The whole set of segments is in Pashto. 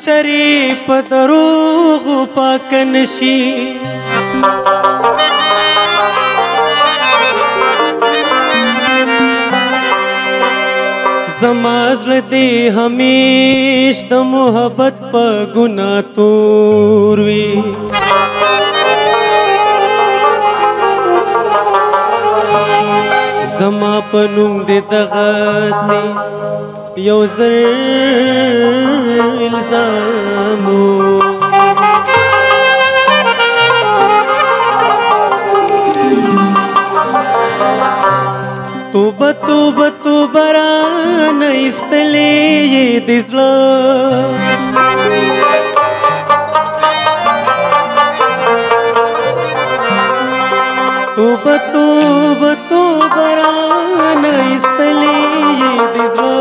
چری په دروغو پاک نشي زما زړه دې همیش د محبت په ګناه تور وي زما په نوم دې دغسې یو زر الزام توبه توبه توبه رانه ایستلې یې د زړه توبه توبه توبه رانه ایستلې یې د زړه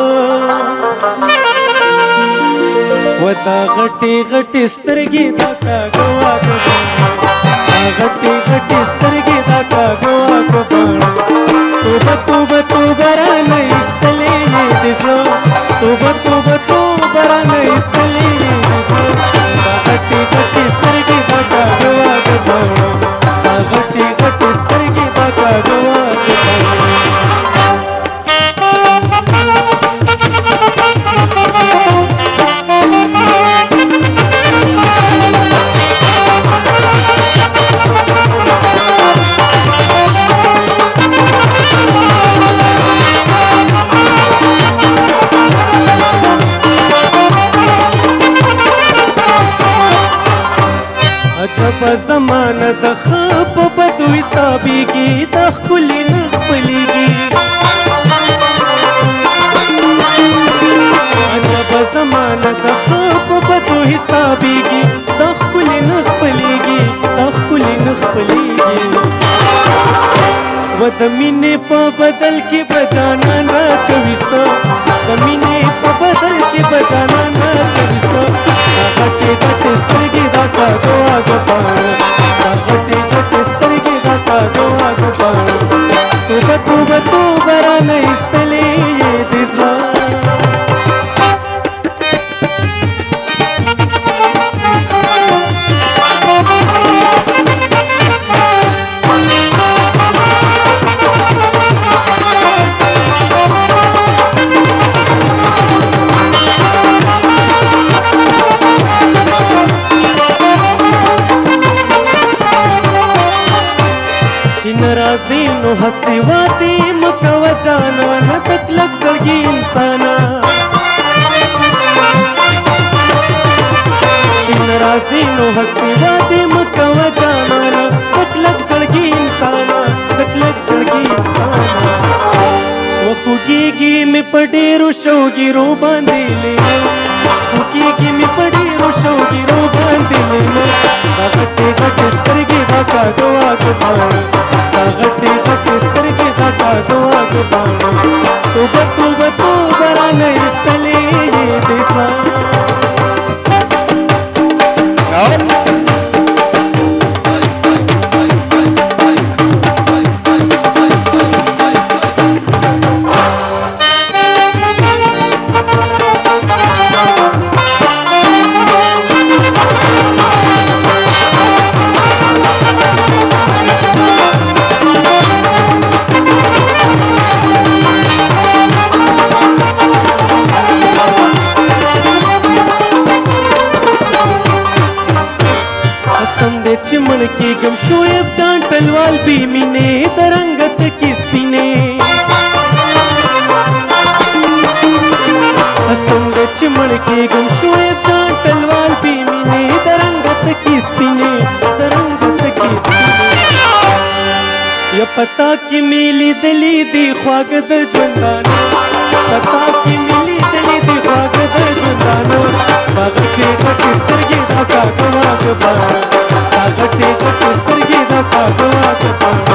و دا غټې غټې سترګې دا کاږه واږه دا غټې غټې سترګې دا کاږه واږه توبه توبه توبه رانه ایستلې یې د زړه توبه توبه توبه رانه ایستلې یې د زړه دا غټې غټې سترګې دا کاږه واږه دا غټې غټې سترګې دا کاږه واږه عجب زمانه د ښه په بدو حسابېږي د ښکلي نه خپلېږي عجب زمانه د ښه په بدو حسابېږي د ښکلي نه خپلېږي د ښکلي نه خپلېږي و د مینې په بدل کې به جانان راکوي څه د مینې په بدل کې به جانان راکوي څه دا غټې غټې سترګې دا کاږه واږه پاڼه دا غټې غټې سترګې دا کاږه واږه پاڼه توبه توبه توبه رانه ایستلې یې د زړه ناراضي نو هسي وادي مکوه جانانه تک لگ زړګي انسانا ناراضي نو هسي وادي مکوه جانانه تک لگ زړګي انسانا تک لگ زړګي انسانا و خوږيږي مې په ډېرو شوګیرو باندې لینا خوږيږي مې په ډېرو شوګیرو باندې لینا دا غټې غټې سترګې دا کاږه واږه پاڼه دا غټې غټې سترګې دا کاږه واږه پاڼه توبه توبه توبه رانه ایستلې یې د زړه چې مړ کېږم شعیب جان ټلوال بې مینې د رنګت کې سپینې قسم دی چې مړ کېږم شعیب جان ټلوال بې مینې د رنګت کې سپینې د رنګت کې سپینې یا پتا کې مې لیدلې دي خواږه د ژوندانه پتا کې مې لیدلې دي خواږه د ژوندانه دا غټې غټې سترګې دا کاږه واږه پاڼه دا غټې غټې سترګې دا کاږه واږه پاڼه